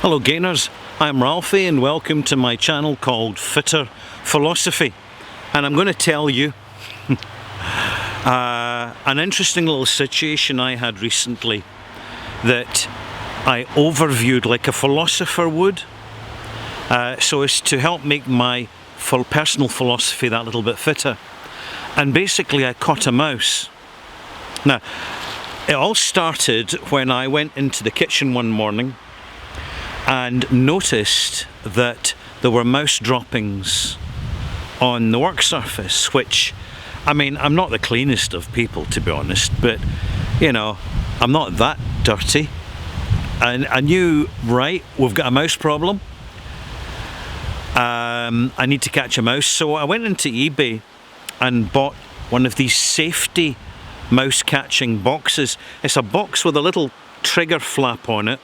Hello gainers, I'm Ralphie and welcome to my channel called Fitter Philosophy, and I'm going to tell you an interesting little situation I had recently that I overviewed like a philosopher would, so as to help make my personal philosophy that little bit fitter. And basically I caught a mouse. Now it all started when I went into the kitchen one morning and noticed that there were mouse droppings on the work surface, which, I mean, I'm not the cleanest of people, to be honest, but you know, I'm not that dirty. And I knew, right, we've got a mouse problem. I need to catch a mouse, so I went into eBay and bought one of these safety mouse catching boxes. It's a box with a little trigger flap on it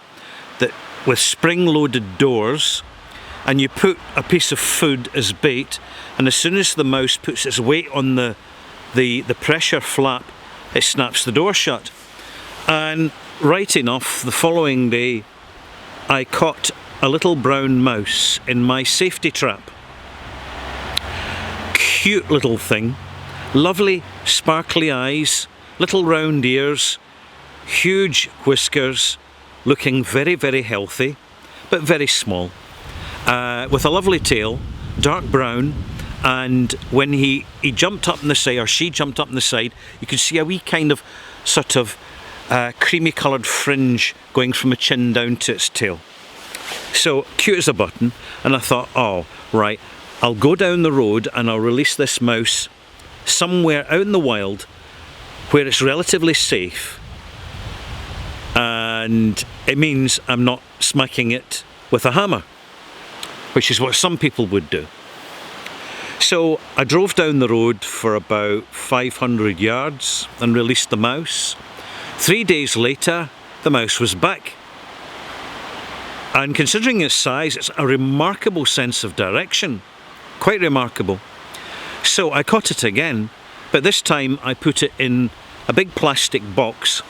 that with spring-loaded doors, and you put a piece of food as bait, and as soon as the mouse puts its weight on the pressure flap, it snaps the door shut. And right enough, the following day I caught a little brown mouse in my safety trap. Cute little thing, lovely sparkly eyes, little round ears, huge whiskers, looking very, very healthy, but very small, with a lovely tail, dark brown, and when he jumped up on the side, or she jumped up on the side, you could see a wee kind of sort of creamy coloured fringe going from the chin down to its tail. So cute as a button, and I thought, oh right, I'll go down the road and I'll release this mouse somewhere out in the wild where it's relatively safe, and it means I'm not smacking it with a hammer, which is what some people would do. So I drove down the road for about 500 yards and released the mouse. 3 days later, the mouse was back. And considering its size, it's a remarkable sense of direction. Quite remarkable. So I caught it again, but this time I put it in a big plastic box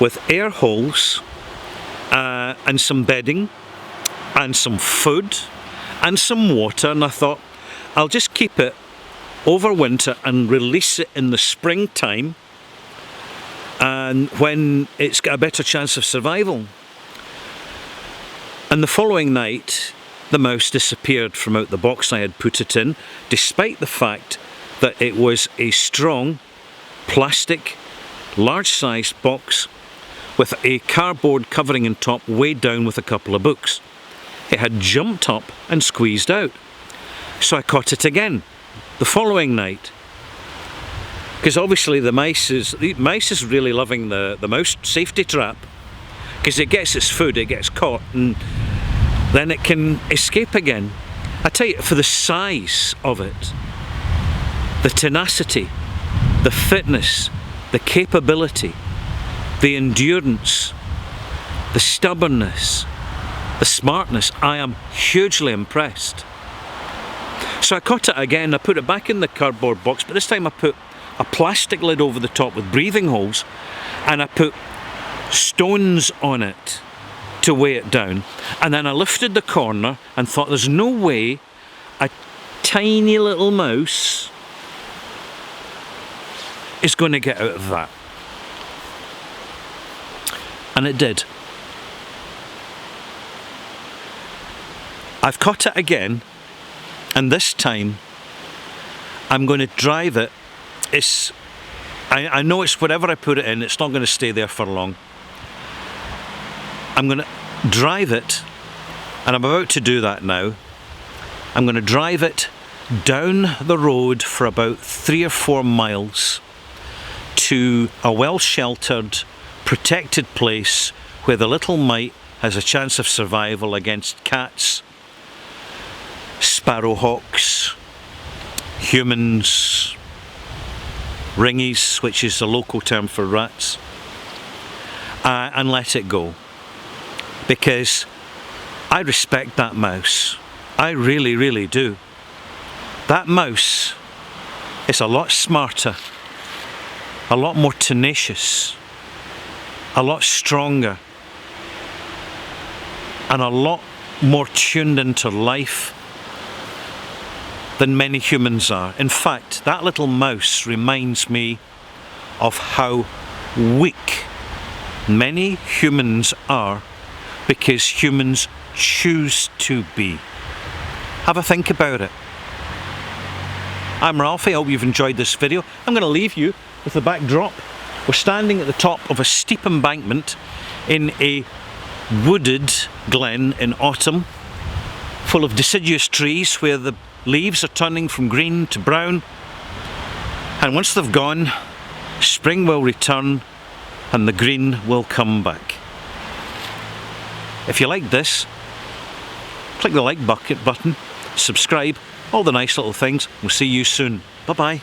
with air holes and some bedding and some food and some water, and I thought I'll just keep it over winter and release it in the springtime, and when it's got a better chance of survival. And the following night the mouse disappeared from out the box I had put it in, despite the fact that it was a strong plastic large-sized box with a cardboard covering on top, weighed down with a couple of books. It had jumped up and squeezed out. So I caught it again the following night, because obviously the mouse is really loving the mouse safety trap, because it gets its food, it gets caught, and then it can escape again. I tell you, for the size of it, the tenacity, the fitness, the capability, the endurance, the stubbornness, the smartness, I am hugely impressed. So I caught it again, I put it back in the cardboard box, but this time I put a plastic lid over the top with breathing holes, and I put stones on it to weigh it down. And then I lifted the corner and thought, there's no way a tiny little mouse is going to get out of that. And it did. I've caught it again, and this time I'm going to drive it. I know it's whatever I put it in, it's not going to stay there for long. I'm going to drive it, and I'm about to do that now. I'm going to drive it down the road for about 3 or 4 miles to a well-sheltered, protected place where the little mite has a chance of survival against cats, sparrowhawks, humans, ringies, which is the local term for rats, and let it go. Because I respect that mouse. I really, really do. That mouse is a lot smarter, a lot more tenacious, a lot stronger, and a lot more tuned into life than many humans are. In fact, that little mouse reminds me of how weak many humans are because humans choose to be. Have a think about it. I'm Ralphie, I hope you've enjoyed this video. I'm going to leave you with the backdrop. We're standing at the top of a steep embankment in a wooded glen in autumn, full of deciduous trees where the leaves are turning from green to brown, and once they've gone, spring will return and the green will come back. If you like this, click the like button, subscribe, all the nice little things. We'll see you soon. Bye bye.